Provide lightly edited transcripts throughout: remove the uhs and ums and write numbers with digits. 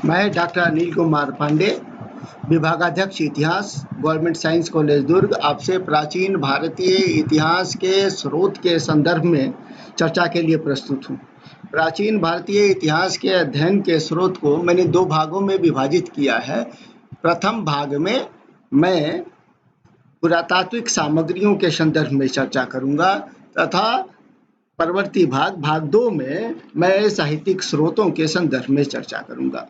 मैं डॉक्टर अनिल कुमार पांडे, विभागाध्यक्ष इतिहास, गवर्नमेंट साइंस कॉलेज दुर्ग, आपसे प्राचीन भारतीय इतिहास के स्रोत के संदर्भ में चर्चा के लिए प्रस्तुत हूँ। प्राचीन भारतीय इतिहास के अध्ययन के स्रोत को मैंने 2 भागों में विभाजित किया है। प्रथम भाग में मैं पुरातात्विक सामग्रियों के संदर्भ में चर्चा करूँगा तथा परवर्ती भाग 2 में मैं साहित्यिक स्रोतों के संदर्भ में चर्चा करूँगा।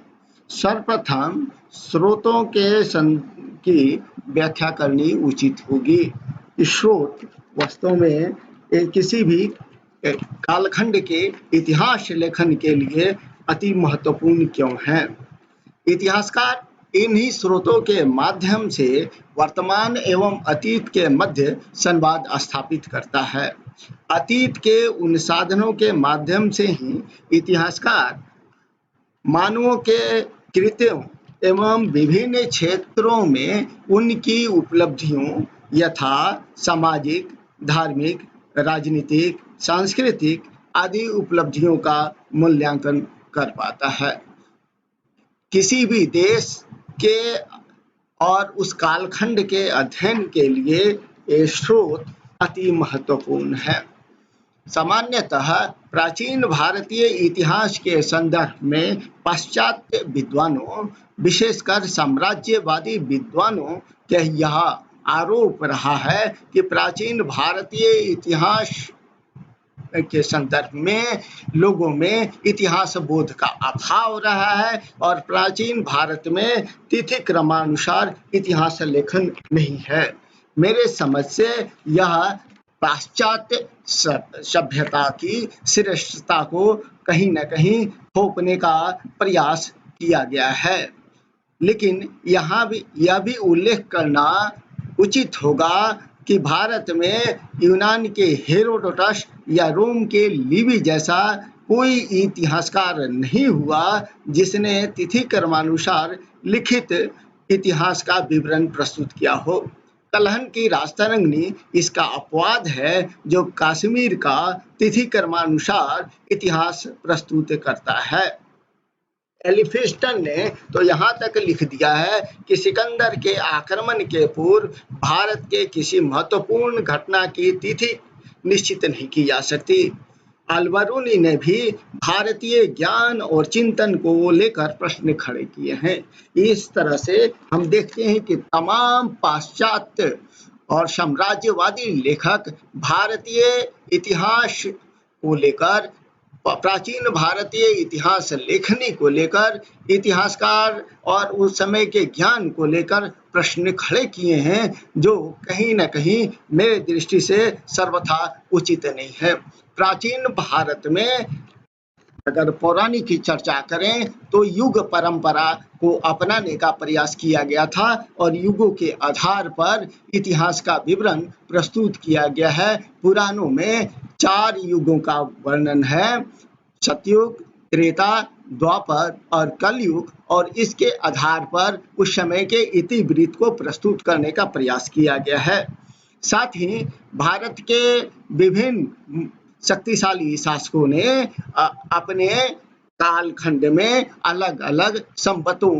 सर्वप्रथम स्रोतों की व्याख्या करनी उचित होगी। स्रोत वास्तव में किसी भी कालखंड के इतिहास लेखन के लिए अति महत्वपूर्ण क्यों हैं। इतिहासकार इन्हीं स्रोतों के माध्यम से वर्तमान एवं अतीत के मध्य संवाद स्थापित करता है। अतीत के उन साधनों के माध्यम से ही इतिहासकार मानवों के कृत्यों एवं विभिन्न क्षेत्रों में उनकी उपलब्धियों यथा सामाजिक, धार्मिक, राजनीतिक, सांस्कृतिक आदि उपलब्धियों का मूल्यांकन कर पाता है। किसी भी देश के और उस कालखंड के अध्ययन के लिए ये स्रोत अति महत्वपूर्ण है। सामान्यतः प्राचीन भारतीय इतिहास के संदर्भ में पाश्चात्य विद्वानों, विशेषकर साम्राज्यवादी विद्वानों का यह आरोप रहा है कि प्राचीन भारतीय इतिहास के संदर्भ में लोगों में इतिहास बोध का अभाव रहा है और प्राचीन भारत में तिथि क्रमानुसार इतिहास लेखन नहीं है। मेरे समझ से यह पाश्चात्य सभ्यता की श्रेष्ठता को कहीं न कहीं थोपने का प्रयास किया गया है। लेकिन यहाँ यह भी उल्लेख करना उचित होगा कि भारत में यूनान के हेरोडोटस या रोम के लिवी जैसा कोई इतिहासकार नहीं हुआ जिसने तिथि क्रमानुसार लिखित इतिहास का विवरण प्रस्तुत किया हो। कलहन की राजतरंगिणी इसका अपवाद है जो कश्मीर का तिथि क्रमानुसार इतिहास प्रस्तुत करता है। एलिफिंस्टन ने तो यहाँ तक लिख दिया है कि सिकंदर के आक्रमण के पूर्व भारत के किसी महत्वपूर्ण घटना की तिथि निश्चित नहीं की जा सकती। अलबरूनी ने भी भारतीय ज्ञान और चिंतन को लेकर प्रश्न खड़े किए हैं। इस तरह से हम देखते हैं कि तमाम पाश्चात्य और साम्राज्यवादी लेखक भारतीय इतिहास को लेकर, प्राचीन भारतीय इतिहास लेखनी को लेकर, इतिहासकार और उस समय के ज्ञान को लेकर प्रश्न खड़े किए हैं जो कहीं न कहीं मेरे दृष्टि से सर्वथा उचित नहीं है। प्राचीन भारत में अगर पौराणिक की चर्चा करें तो युग परंपरा को अपनाने का प्रयास किया गया था और युगों के आधार पर इतिहास का विवरण प्रस्तुत किया गया है। पुराणों में 4 युगों का वर्णन है, सतयुग, त्रेता, द्वापर और कलयुग, और इसके आधार पर उस समय के इतिवृत्त को प्रस्तुत करने का प्रयास किया गया है। साथ ही भारत के विभिन्न शक्तिशाली शासकों ने अपने कालखंड में अलग अलग संवतों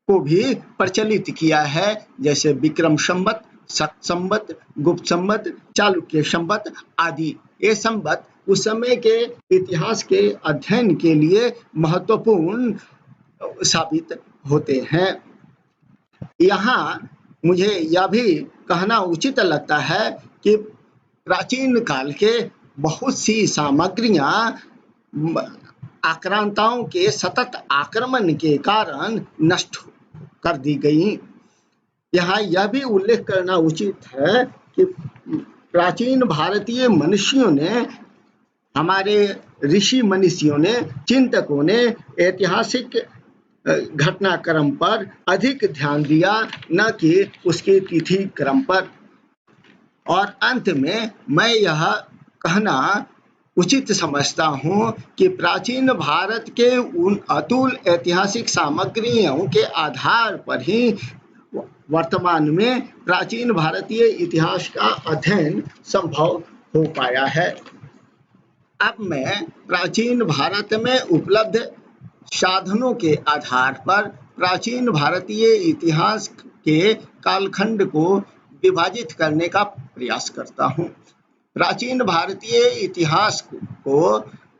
को भी प्रचलित किया है, जैसे विक्रम संवत, शक संवत, गुप्त संवत, चालुक्य संवत आदि। ये संवत उस समय के इतिहास के अध्ययन के लिए महत्वपूर्ण साबित होते हैं। यहाँ मुझे यह भी कहना उचित लगता है कि प्राचीन काल के बहुत सी सामग्रियाँ आक्रांताओं के सतत आक्रमण के कारण नष्ट कर दी गई। यहाँ यह भी उल्लेख करना उचित है कि प्राचीन भारतीय मनुष्यों ने, हमारे ऋषि मनीषियों ने, चिंतकों ने ऐतिहासिक घटनाक्रम पर अधिक ध्यान दिया, न कि उसके तिथि क्रम पर। और अंत में मैं यह कहना उचित समझता हूँ कि प्राचीन भारत के उन अतुल ऐतिहासिक सामग्रियों के आधार पर ही वर्तमान में प्राचीन भारतीय इतिहास का अध्ययन संभव हो पाया है। अब मैं प्राचीन भारत में उपलब्ध साधनों के आधार पर प्राचीन भारतीय इतिहास के कालखंड को विभाजित करने का प्रयास करता हूँ। प्राचीन भारतीय इतिहास को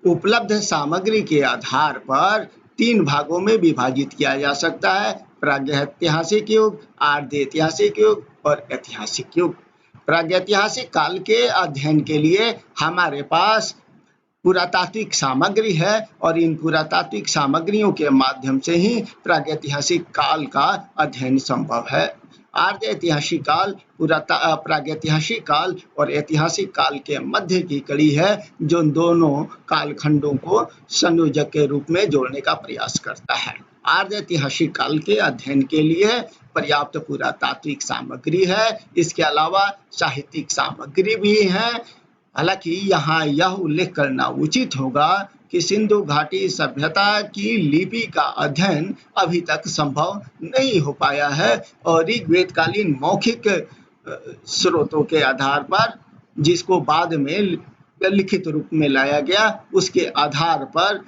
उपलब्ध सामग्री के आधार पर 3 भागों में विभाजित किया जा सकता है: प्रागैतिहासिक युग, आर्य ऐतिहासिक युग और ऐतिहासिक युग। प्रागैतिहासिक काल के अध्ययन के लिए हमारे पास पुरातात्विक सामग्री है और इन पुरातात्विक सामग्रियों के माध्यम से ही प्रागैतिहासिक काल का अध्ययन संभव है। आर्य ऐतिहासिक काल प्रागैतिहासिक काल और ऐतिहासिक काल के मध्य की कड़ी है, जो दोनों कालखंडों को संयोजक के रूप में जोड़ने का प्रयास करता है। आर्य ऐतिहासिक काल के अध्ययन के लिए पर्याप्त पुरातात्विक सामग्री है। इसके अलावा साहित्यिक सामग्री भी है। हालांकि यहाँ यह उल्लेख करना उचित होगा कि सिंधु घाटी सभ्यता की लिपि का अध्ययन अभी तक संभव नहीं हो पाया है और ऋग्वेदकालीन मौखिक स्रोतों के आधार पर, जिसको बाद में लिखित रूप में लाया गया, उसके आधार पर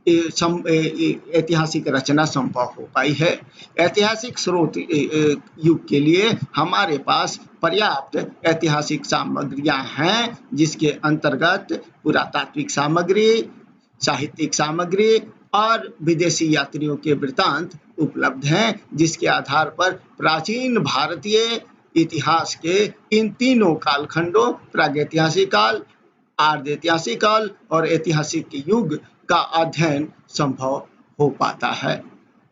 ऐतिहासिक रचना संभव हो पाई है। ऐतिहासिक स्रोत युग के लिए हमारे पास पर्याप्त ऐतिहासिक सामग्रियां हैं, जिसके अंतर्गत पुरातात्विक सामग्री, साहित्यिक सामग्री और विदेशी यात्रियों के वृत्तांत उपलब्ध हैं, जिसके आधार पर प्राचीन भारतीय इतिहास के इन तीनों कालखंडों, प्रागैतिहासिक काल, आर्य ऐतिहासिक काल और ऐतिहासिक युग का अध्ययन संभव हो पाता है।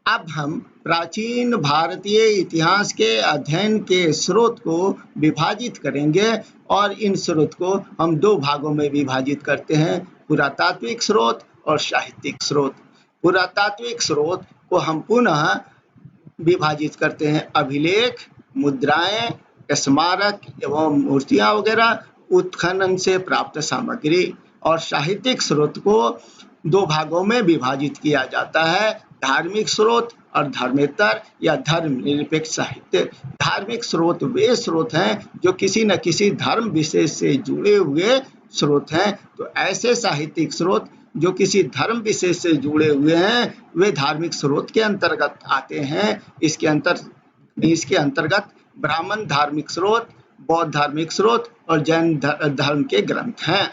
अब हम प्राचीन भारतीय इतिहास के अध्ययन के स्रोत को विभाजित करेंगे और इन स्रोत को हम 2 भागों में विभाजित करते हैं: पुरातात्विक स्रोत और साहित्यिक स्रोत। पुरातात्विक स्रोत को हम पुनः विभाजित करते हैं: अभिलेख, मुद्राएं, स्मारक एवं मूर्तियां वगैरह, उत्खनन से प्राप्त सामग्री। और साहित्यिक स्रोत को 2 भागों में विभाजित किया जाता है: धार्मिक स्रोत और धर्मेतर या धर्मनिरपेक्ष साहित्य। धार्मिक स्रोत वे स्रोत हैं जो किसी न किसी धर्म विशेष से जुड़े हुए स्रोत हैं। तो ऐसे साहित्यिक स्रोत जो किसी धर्म विशेष से जुड़े हुए हैं, वे धार्मिक स्रोत के अंतर्गत आते हैं। इसके अंतर्गत ब्राह्मण धार्मिक स्रोत, बौद्ध धार्मिक स्रोत और जैन धर्म के ग्रंथ हैं।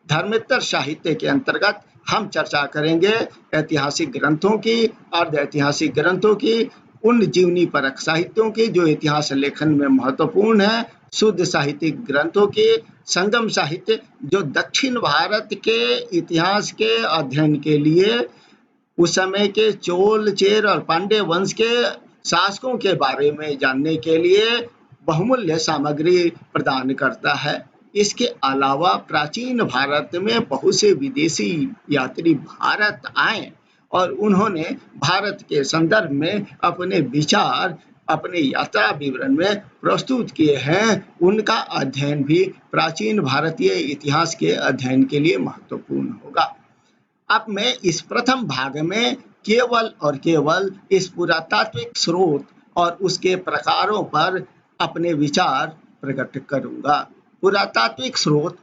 धर्मेतर साहित्य के अंतर्गत हम चर्चा करेंगे ऐतिहासिक ग्रंथों की, अर्ध ऐतिहासिक ग्रंथों की, उन जीवनी परक साहित्यों की जो इतिहास लेखन में महत्वपूर्ण है, शुद्ध साहित्यिक ग्रंथों की, संगम साहित्य जो दक्षिण भारत के इतिहास के अध्ययन के लिए उस समय के चोल, चेर और पांड्य वंश के शासकों के बारे में जानने के लिए बहुमूल्य सामग्री प्रदान करता है। इसके अलावा प्राचीन भारत में बहुत से विदेशी यात्री भारत आए और उन्होंने भारत के संदर्भ में अपने विचार अपने यात्रा विवरण में प्रस्तुत किए हैं। उनका अध्ययन भी प्राचीन भारतीय इतिहास के अध्ययन के लिए महत्वपूर्ण होगा। अब मैं इस प्रथम भाग में केवल और केवल इस पुरातात्विक स्रोत और उसके प्रकारों पर अपने विचार प्रकट करूंगा। पुरातात्विक स्रोत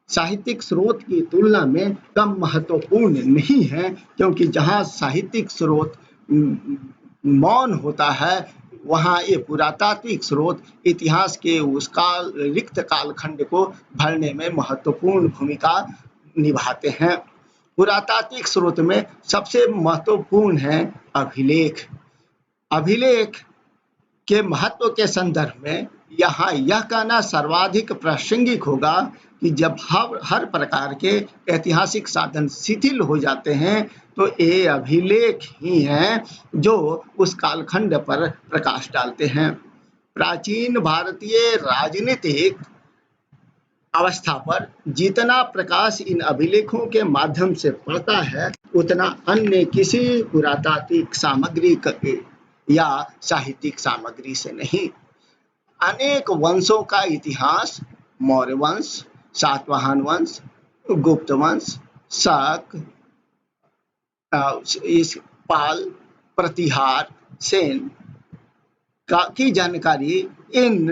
साहित्यिक स्रोत की तुलना में कम महत्वपूर्ण नहीं है, क्योंकि जहाँ साहित्यिक स्रोत मौन होता है, वहाँ ये पुरातात्विक स्रोत इतिहास के उस रिक्त कालखंड को भरने में महत्वपूर्ण भूमिका निभाते हैं। पुरातात्विक स्रोत में सबसे महत्वपूर्ण है अभिलेख। अभिलेख के महत्व के संदर्भ में यहाँ यह कहना सर्वाधिक प्रासंगिक होगा कि जब हर प्रकार के ऐतिहासिक साधन शिथिल हो जाते हैं, तो ये अभिलेख ही हैं जो उस कालखंड पर प्रकाश डालते हैं। प्राचीन भारतीय राजनीतिक अवस्था पर जितना प्रकाश इन अभिलेखों के माध्यम से पड़ता है, उतना अन्य किसी पुरातात्विक सामग्री या साहित्यिक सामग्री से नहीं। अनेक वंशों का इतिहास, मौर्य वंश, सातवाहन वंश, गुप्त वंश, शक, पाल, प्रतिहार, सेन की जानकारी इन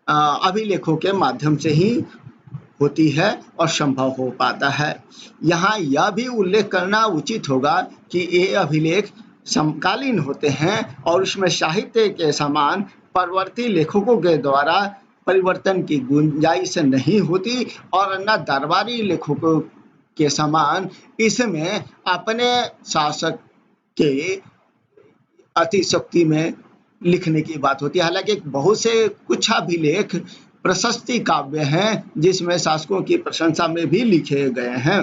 अभिलेखों के माध्यम से ही होती है और संभव हो पाता है। यहाँ यह भी उल्लेख करना उचित होगा कि ये अभिलेख समकालीन होते हैं और उसमें साहित्य के समान परवर्ती लेखकों के द्वारा परिवर्तन की गुंजाइश नहीं होती और न दरबारी लेखकों के समान इसमें अपने शासक के अतिशक्ति में लिखने की बात होती है। हालांकि बहुत से कुछ अभिलेख प्रशस्ति काव्य हैं जिसमें शासकों की प्रशंसा में भी लिखे गए हैं।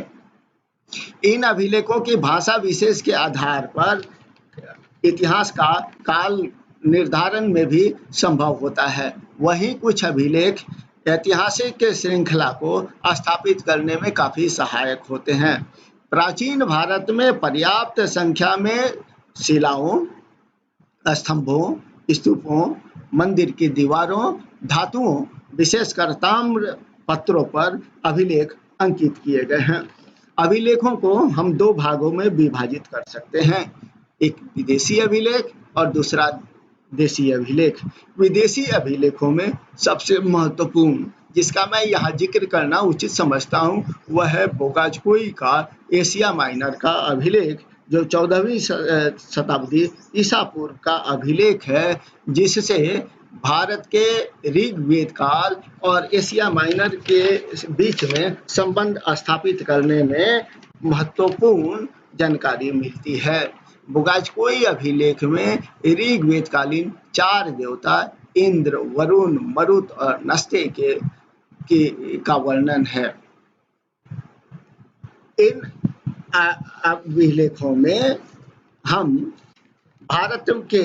इन अभिलेखों की भाषा विशेष के आधार पर इतिहास का काल निर्धारण में भी संभव होता है। वहीं कुछ अभिलेख ऐतिहासिक श्रृंखला को स्थापित करने में काफी सहायक होते हैं। प्राचीन भारत में पर्याप्त संख्या में शिलाओं, स्तंभों, स्तूपों, मंदिर की दीवारों, धातुओं, विशेषकर ताम्र पत्रों पर अभिलेख अंकित किए गए हैं। अभिलेखों को हम दो भागों में विभाजित कर सकते हैं, एक विदेशी अभिलेख और दूसरा देशी अभिलेख। विदेशी अभिलेखों में सबसे महत्वपूर्ण जिसका मैं यहाँ जिक्र करना उचित समझता हूँ वह है बोगाजकोई का एशिया माइनर का अभिलेख, जो 14वीं शताब्दी ईसा पूर्व का अभिलेख है, जिससे भारत के ऋग्वेद काल और एशिया माइनर के बीच में संबंध स्थापित करने में महत्वपूर्ण जानकारी मिलती है। बोगाजकोई अभिलेख में ऋग्वेदकालीन 4 देवता इंद्र, वरुण, मरुत और नस्ते का वर्णन है। इन अभिलेखों में हम भारत के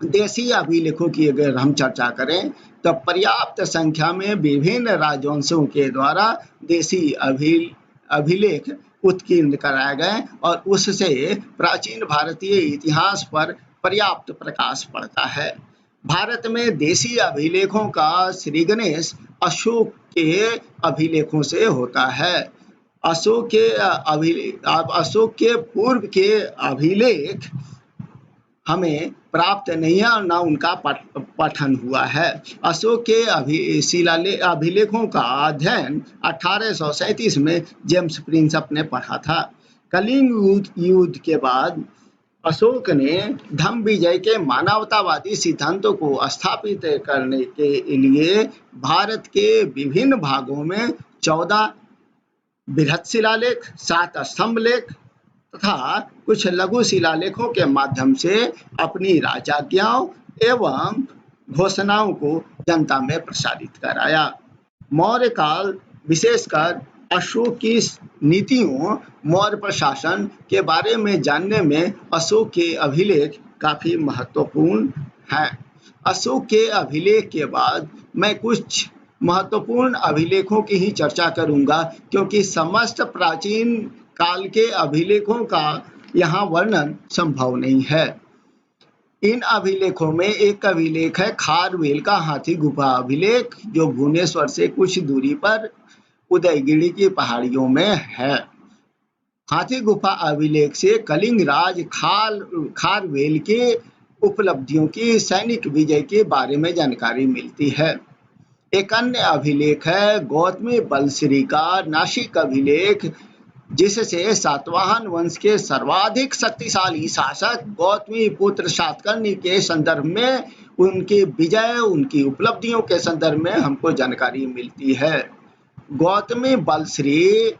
देशी अभिलेखों की अगर हम चर्चा करें तो पर्याप्त संख्या में विभिन्न राजवंशों के द्वारा देशी अभिलेख उत्कीर्ण कराए गए और उससे प्राचीन भारतीय इतिहास पर पर्याप्त प्रकाश पड़ता है। भारत में देशी अभिलेखों का श्री गणेश अशोक के अभिलेखों से होता है। अशोक के पूर्व के अभिलेख हमें प्राप्त नहीं है और न उनका पठन हुआ है। अशोक के अभिलेखों का अध्ययन 1837 में जेम्स प्रिंसप ने पढ़ा था। कलिंग युद्ध के बाद अशोक ने धम्म विजय के मानवतावादी सिद्धांतों को स्थापित करने के लिए भारत के विभिन्न भागों में 14 बृहत् शिलालेख, 7 स्तंभ लेख तथा कुछ लघु शिलालेखों के माध्यम से अपनी राजाज्ञाओं एवं घोषणाओं को जनता में प्रसारित कराया। मौर्य काल विशेषकर अशोक की नीतियों, मौर्य प्रशासन के बारे में जानने में अशोक के अभिलेख काफी महत्वपूर्ण हैं। अशोक के अभिलेख के बाद मैं कुछ महत्वपूर्ण अभिलेखों की ही चर्चा करूंगा, क्योंकि समस्त प्राचीन काल के अभिलेखों का यहाँ वर्णन संभव नहीं है। इन अभिलेखों में एक अभिलेख है खारवेल का हाथी गुफा अभिलेख, जो भुवनेश्वर से कुछ दूरी पर उदयगिरी की पहाड़ियों में है। हाथी गुफा अभिलेख से कलिंग राज खारवेल के उपलब्धियों की सैनिक विजय के बारे में जानकारी मिलती है। एक अन्य अभिलेख है गौतमी बलश्री का नासिक अभिलेख, जिससे सातवाहन वंश के सर्वाधिक शक्तिशाली शासक गौतमी पुत्र सातकर्णी के संदर्भ में उनकी विजय, उनकी उपलब्धियों के संदर्भ में हमको जानकारी मिलती है। गौतमी बलश्री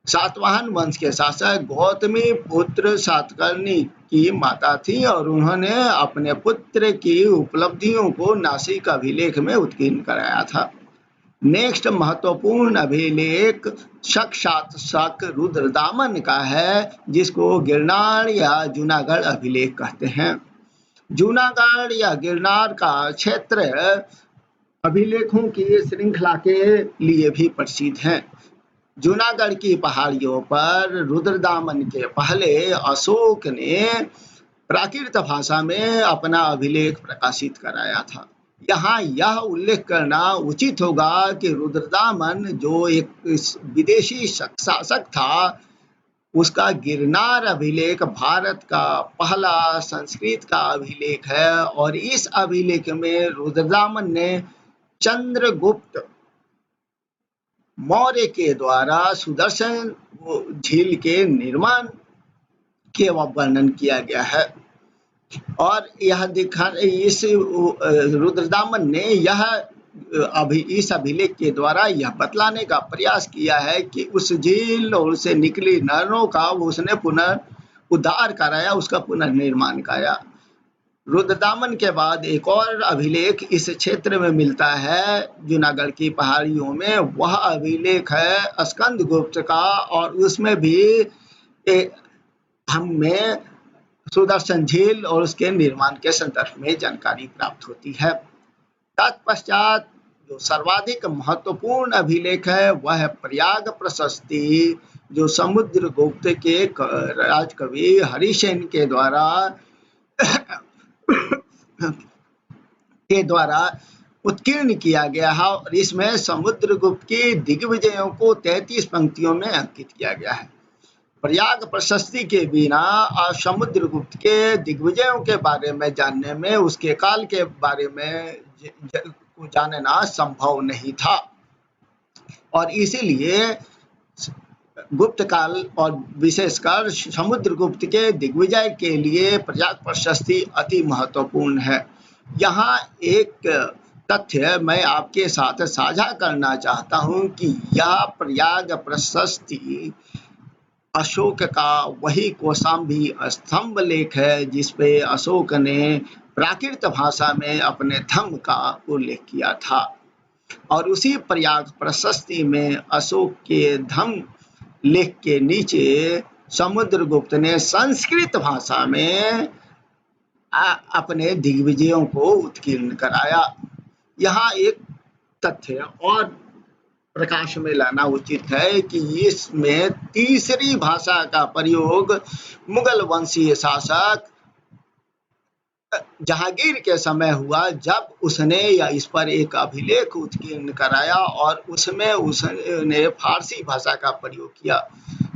सातवाहन वंश के शासक गौतमी पुत्र सातकर्णी की माता थी और उन्होंने अपने पुत्र की उपलब्धियों को नासिक अभिलेख में उत्कीर्ण कराया था। नेक्स्ट महत्वपूर्ण अभिलेख शक रुद्रदामन का है, जिसको गिरनार या जूनागढ़ अभिलेख कहते हैं। जूनागढ़ या गिरनार का क्षेत्र अभिलेखों की श्रृंखला के लिए भी प्रसिद्ध है। जूनागढ़ की पहाड़ियों पर रुद्रदामन के पहले अशोक ने प्राकृत भाषा में अपना अभिलेख प्रकाशित कराया था। यहाँ यह उल्लेख करना उचित होगा कि रुद्रदामन जो एक विदेशी शासक था, उसका गिरनार अभिलेख भारत का पहला संस्कृत का अभिलेख है और इस अभिलेख में रुद्रदामन ने चंद्रगुप्त मौर्य के द्वारा सुदर्शन झील के निर्माण के वर्णन किया गया है। और यह दिखा इस रुद्रदामन ने इस अभिलेख के द्वारा यह बतलाने का प्रयास किया है कि उस झील और उससे निकली नहरों का उसने पुनरुद्धार कराया, उसका पुनर्निर्माण कराया। रुद्रदामन के बाद एक और अभिलेख इस क्षेत्र में मिलता है जूनागढ़ की पहाड़ियों में, वह अभिलेख है स्कंदगुप्त का, और उसमें भी हमें सुदर्शन झील और उसके निर्माण के संदर्भ में जानकारी प्राप्त होती है। तत्पश्चात जो सर्वाधिक महत्वपूर्ण अभिलेख है वह है प्रयाग प्रशस्ति, जो समुद्रगुप्त के राजकवि हरिसेन के द्वारा उत्कीर्ण किया गया है, और इसमें समुद्रगुप्त की दिग्विजयों को 33 पंक्तियों में अंकित किया गया है। प्रयाग प्रशस्ति के बिना समुद्रगुप्त के दिग्विजयों के बारे में जानने में, उसके काल के बारे में जानना संभव नहीं था, और इसीलिए गुप्त काल और विशेषकर समुद्रगुप्त के दिग्विजय के लिए प्रयाग प्रशस्ति अति महत्वपूर्ण है। यहाँ एक तथ्य मैं आपके साथ साझा करना चाहता हूँ कि यह प्रयाग प्रशस्ति अशोक का वही कौशाम्बी स्तंभ लेख है जिसपे अशोक ने प्राकृत भाषा में अपने धम्म का उल्लेख किया था, और उसी प्रयाग प्रशस्ति में अशोक के धम्म लेख के नीचे समुद्रगुप्त ने संस्कृत भाषा में अपने दिग्विजयों को उत्कीर्ण कराया। यहाँ एक तथ्य और प्रकाश में लाना उचित है कि इसमें तीसरी भाषा का प्रयोग मुगल वंशीय शासक जहांगीर के समय हुआ, जब उसने या इस पर एक अभिलेख उत्कीर्ण कराया और उसमें उसने फारसी भाषा का प्रयोग किया।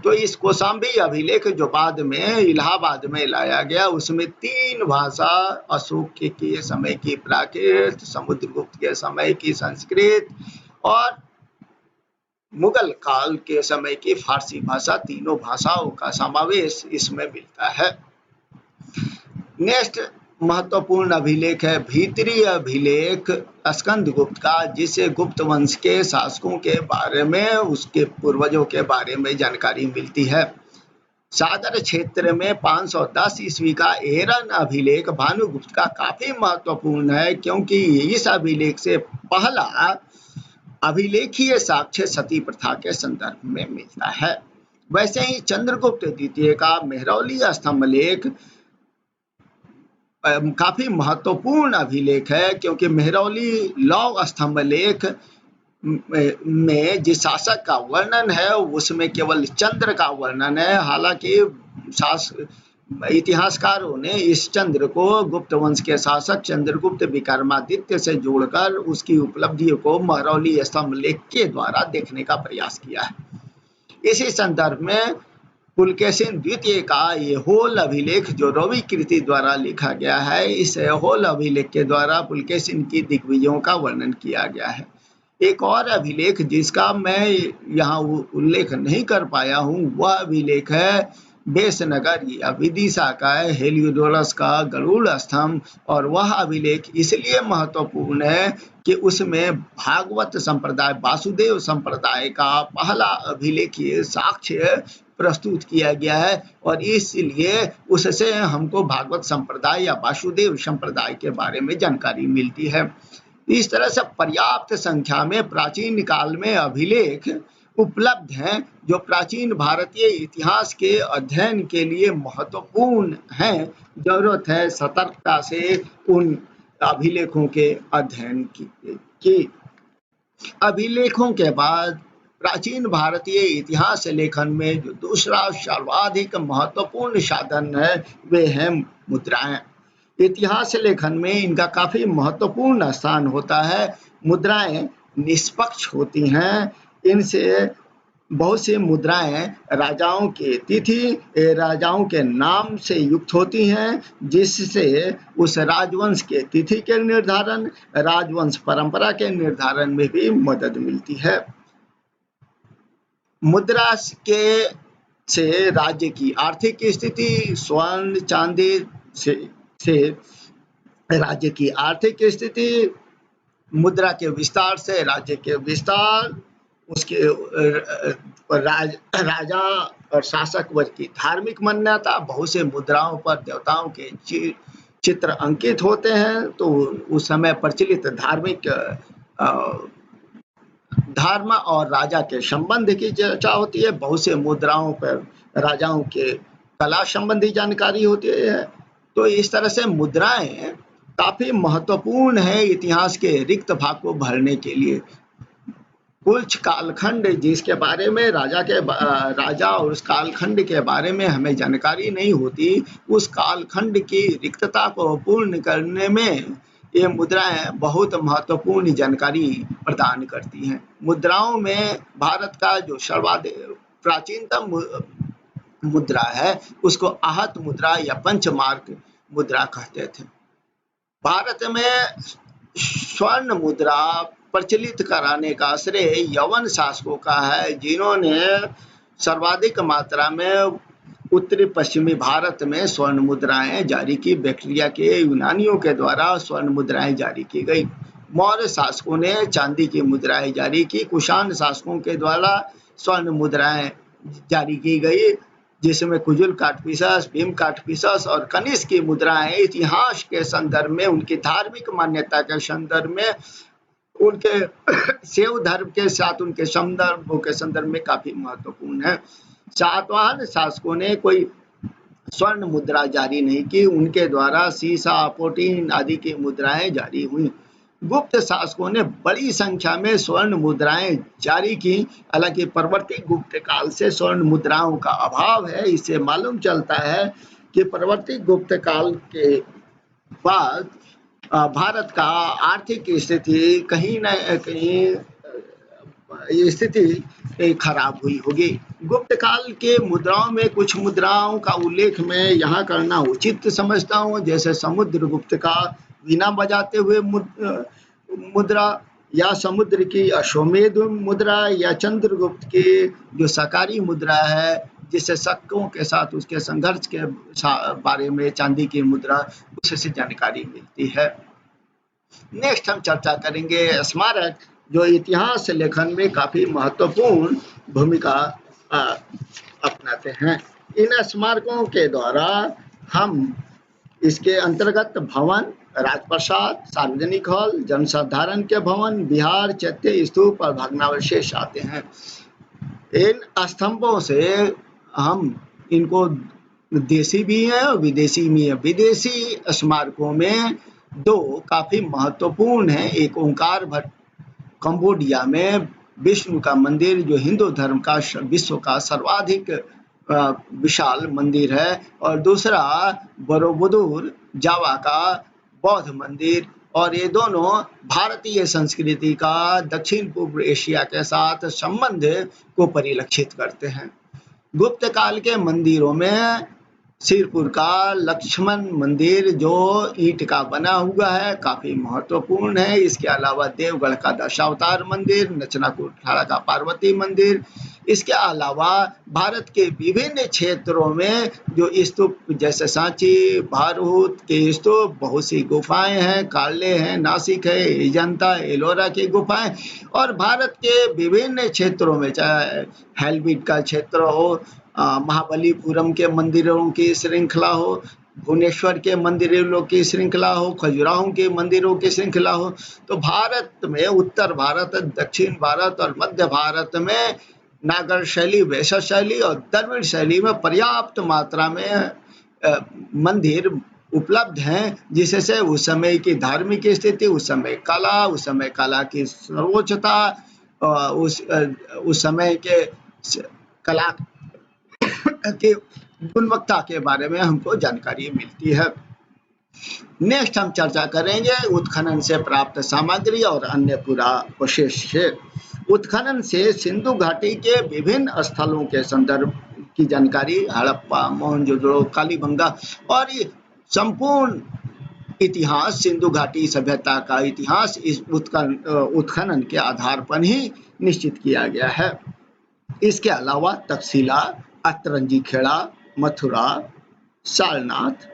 तो इस कौशाम्बी अभिलेख जो बाद में इलाहाबाद में लाया गया, उसमें 3 भाषा, अशोक के समय की प्राकृत, समुद्रगुप्त के समय की संस्कृत और मुगल काल के समय की फारसी भाषा, तीनों भाषाओं का समावेश इसमें मिलता है। नेक्स्ट महत्वपूर्ण अभिलेख है भीतरी अभिलेख स्कंदगुप्त का, जिसे गुप्त वंश के शासकों के बारे में, उसके पूर्वजों के बारे में जानकारी मिलती है। सागर क्षेत्र में 510 ईस्वी का एरन अभिलेख भानुगुप्त का काफी महत्वपूर्ण है, क्योंकि इस अभिलेख से पहला अभिलेखीय साक्ष्य सती प्रथा के संदर्भ में मिलता है। वैसे ही चंद्रगुप्त द्वितीय का मेहरौली स्तंभ लेख काफी महत्वपूर्ण अभिलेख है, क्योंकि मेहरौली लौह स्तंभ लेख में जिस शासक का वर्णन है उसमें केवल चंद्र का वर्णन है। हालांकि इतिहासकारों ने इस चंद्र को गुप्त वंश के शासक चंद्रगुप्त विक्रमादित्य से जोड़कर उसकी उपलब्धियों को मेहरौली स्तंभ लेख के द्वारा देखने का प्रयास किया है। इसी संदर्भ में पुलकेशिन द्वितीय का ऐहोल अभिलेख जो रवि कृति द्वारा लिखा गया है, इस ऐहोल अभिलेख के द्वारा पुलकेशिन की दिग्विजयों का वर्णन किया गया है। एक और अभिलेख जिसका मैं यहाँ उल्लेख नहीं कर पाया हूँ, वह अभिलेख है बेसनगर या विदिशा का है, हेलियोडोरस का गरुड़ स्तंभ, और वह अभिलेख इसलिए महत्वपूर्ण है कि उसमें भागवत संप्रदाय, वासुदेव संप्रदाय का पहला अभिलेखीय साक्ष्य प्रस्तुत किया गया है, और इसलिए उससे हमको भागवत संप्रदाय या वासुदेव संप्रदाय के बारे में जानकारी मिलती है। इस तरह से पर्याप्त संख्या में प्राचीन काल में अभिलेख उपलब्ध हैं जो प्राचीन भारतीय इतिहास के अध्ययन के लिए महत्वपूर्ण हैं। जरूरत है सतर्कता से उन अभिलेखों के अध्ययन की। अभिलेखों के बाद प्राचीन भारतीय इतिहास लेखन में जो दूसरा सर्वाधिक महत्वपूर्ण साधन है वे हैं मुद्राएं। इतिहास लेखन में इनका काफी महत्वपूर्ण स्थान होता है। मुद्राएं निष्पक्ष होती हैं। इनसे बहुत सी मुद्राएं राजाओं की तिथि, राजाओं के नाम से युक्त होती हैं, जिससे उस राजवंश के तिथि के निर्धारण, राजवंश परंपरा के निर्धारण में भी मदद मिलती है। मुद्रा के से राज्य की आर्थिक स्थिति, स्वर्ण चांदी से राज्य की आर्थिक स्थिति, मुद्रा के विस्तार से राज्य के विस्तार, उसके राजा और शासक वर्ग की धार्मिक मान्यता, बहुत से मुद्राओं पर देवताओं के चित्र अंकित होते हैं, तो उस समय प्रचलित धार्मिक धर्म और राजा के संबंध की चर्चा होती है। बहुत से मुद्राओं पर राजाओं के कला संबंधी जानकारी होती है। तो इस तरह से मुद्राएं काफी महत्वपूर्ण है इतिहास के रिक्त भाग को भरने के लिए। कुछ कालखंड जिसके बारे में राजा और उस कालखंड के बारे में हमें जानकारी नहीं होती, उस कालखंड की रिक्तता को पूर्ण करने में ये मुद्राएं बहुत महत्वपूर्ण जानकारी प्रदान करती हैं। मुद्राओं में भारत का जो सर्वाधिक प्राचीनतम मुद्रा है, उसको आहत मुद्रा या पंचमार्क मुद्रा कहते थे। भारत में स्वर्ण मुद्रा प्रचलित कराने का श्रेय यवन शासकों का है, जिन्होंने सर्वाधिक मात्रा में उत्तरी पश्चिमी भारत में स्वर्ण मुद्राएं जारी की। बैक्ट्रिया के यूनानियों के द्वारा स्वर्ण मुद्राएं जारी की गई। मौर्य शासकों ने चांदी की मुद्राएं जारी की। कुषाण शासकों के द्वारा स्वर्ण मुद्राएं जारी की गई, जिसमें कुजुल काटपिसस, भीम काटपिसस और कनिष्क की मुद्राएं इतिहास के संदर्भ में, उनकी धार्मिक मान्यता के संदर्भ में, उनके शैव धर्म के साथ उनके संदर्भों के संदर्भ में काफी महत्वपूर्ण है। सातवाहन शासकों ने कोई स्वर्ण मुद्रा जारी नहीं की, उनके द्वारा सीसा, पोटीन आदि की मुद्राएं जारी हुई। गुप्त शासकों ने बड़ी संख्या में स्वर्ण मुद्राएं जारी की। हालांकि परवर्ती गुप्त काल से स्वर्ण मुद्राओं का अभाव है। इससे मालूम चलता है कि परवर्ती गुप्त काल के बाद भारत का आर्थिक स्थिति कहीं न कहीं स्थिति खराब हुई होगी। गुप्त काल के मुद्राओं में कुछ मुद्राओं का उल्लेख मैं यहाँ करना उचित समझता हूँ, जैसे समुद्रगुप्त का वीणा बजाते हुए मुद्रा, या समुद्र की अश्वमेध मुद्रा, या चंद्रगुप्त की जो सकारी मुद्रा है, जिससे शकों के साथ उसके संघर्ष के बारे में चांदी की मुद्रा, उससे जानकारी मिलती है। नेक्स्ट हम चर्चा करेंगे स्मारक, जो इतिहास लेखन में काफी महत्वपूर्ण भूमिका अपनाते हैं। इन स्मारकों के द्वारा हम इसके अंतर्गत भवन, राजप्रसाद, सार्वजनिक हॉल, जनसाधारण के भवन, विहार, चैत्य, स्तूप और भग्नावशेष आते हैं। इन स्तंभों से हम इनको देसी भी हैं और विदेशी भी हैं। विदेशी स्मारकों में दो काफी महत्वपूर्ण हैं। एक ओंकार भट्ट कंबोडिया में विष्णु का मंदिर, जो हिंदू धर्म का विश्व का सर्वाधिक विशाल मंदिर है, और दूसरा बरोबुदुर जावा का बौद्ध मंदिर। और ये दोनों भारतीय संस्कृति का दक्षिण पूर्व एशिया के साथ संबंध को परिलक्षित करते हैं। गुप्त काल के मंदिरों में सिरपुर का लक्ष्मण मंदिर, जो ईंट का बना हुआ है, काफी महत्वपूर्ण है। इसके अलावा देवगढ़ का दशावतार मंदिर, नचनाकुठाड़ा का पार्वती मंदिर। इसके अलावा भारत के विभिन्न क्षेत्रों में जो स्तूप, जैसे सांची, भारहूत के स्तूप, बहुत सी गुफाएं हैं, कार्ले हैं, नासिक है, अजंता, एलोरा की गुफाएं, और भारत के विभिन्न क्षेत्रों में, चाहे हैलबीट का क्षेत्र हो, महाबलीपुरम के मंदिरों की श्रृंखला हो, भुवनेश्वर के मंदिरों की श्रृंखला हो, खजुराहो के मंदिरों की श्रृंखला हो, तो भारत में उत्तर भारत, दक्षिण भारत और मध्य भारत में नागर शैली, वैश्य शैली और द्रविड़ शैली में पर्याप्त मात्रा में मंदिर उपलब्ध हैं, जिससे उस समय की धार्मिक स्थिति, उस समय कला की सर्वोच्चता, उस समय के कला की गुणवत्ता के बारे में हमको जानकारी मिलती है। नेक्स्ट हम चर्चा करेंगे उत्खनन से प्राप्त सामग्री और अन्य पुरावशेष से। उत्खनन से सिंधु घाटी के विभिन्न स्थलों के संदर्भ की जानकारी, हड़प्पा, मोहनजोदड़ो, कालीबंगा और संपूर्ण इतिहास, सिंधु घाटी सभ्यता का इतिहास इस उत्खनन के आधार पर ही निश्चित किया गया है। इसके अलावा तक्षशिला, अतरंगी खेड़ा, मथुरा, सारनाथ,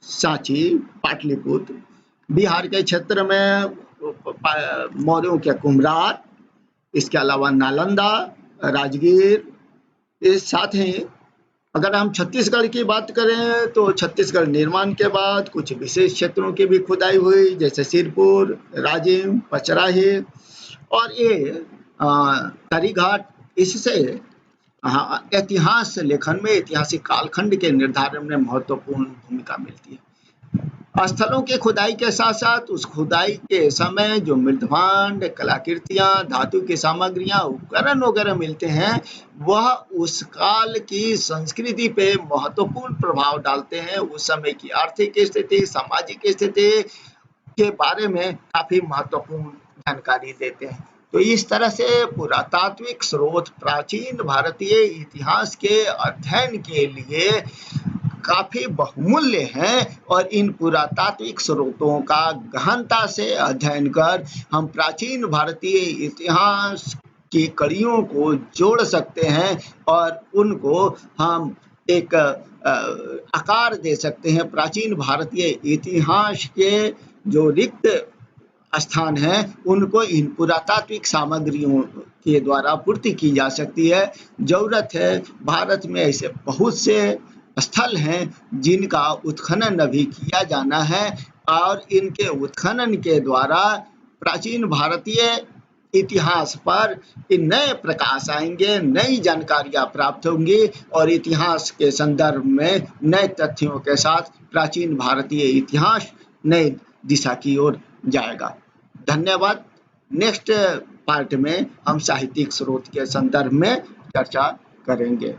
सांची, पाटलिपुत्र, बिहार के क्षेत्र में मौर्यों के कुम्हरार, इसके अलावा नालंदा, राजगीर, इस साथ ही अगर हम छत्तीसगढ़ की बात करें तो छत्तीसगढ़ निर्माण के बाद कुछ विशेष क्षेत्रों की भी खुदाई हुई, जैसे सिरपुर, राजिम, पचराही, और ये तरीघाट। इससे इतिहास लेखन में ऐतिहासिक कालखंड के निर्धारण में महत्वपूर्ण भूमिका मिलती है। स्थलों की खुदाई के साथ साथ उस खुदाई के समय जो मृदभांड, कलाकृतियां, धातु की सामग्रियां, उपकरण वगैरह मिलते हैं, वह उस काल की संस्कृति पे महत्वपूर्ण प्रभाव डालते हैं। उस समय की आर्थिक स्थिति, सामाजिक स्थिति के बारे में काफी महत्वपूर्ण जानकारी देते हैं। तो इस तरह से पुरातात्विक स्रोत प्राचीन भारतीय इतिहास के अध्ययन के लिए काफी बहुमूल्य हैं, और इन पुरातात्विक स्रोतों का गहनता से अध्ययन कर हम प्राचीन भारतीय इतिहास की कड़ियों को जोड़ सकते हैं और उनको हम एक आकार दे सकते हैं। प्राचीन भारतीय इतिहास के जो रिक्त स्थान हैं, उनको इन पुरातात्विक सामग्रियों के द्वारा पूर्ति की जा सकती है। जरूरत है, भारत में ऐसे बहुत से स्थल हैं जिनका उत्खनन अभी किया जाना है, और इनके उत्खनन के द्वारा प्राचीन भारतीय इतिहास पर नए प्रकाश आएंगे, नई जानकारियां प्राप्त होंगी, और इतिहास के संदर्भ में नए तथ्यों के साथ प्राचीन भारतीय इतिहास नई दिशा की ओर जाएगा। धन्यवाद। नेक्स्ट पार्ट में हम साहित्यिक स्रोत के संदर्भ में चर्चा करेंगे।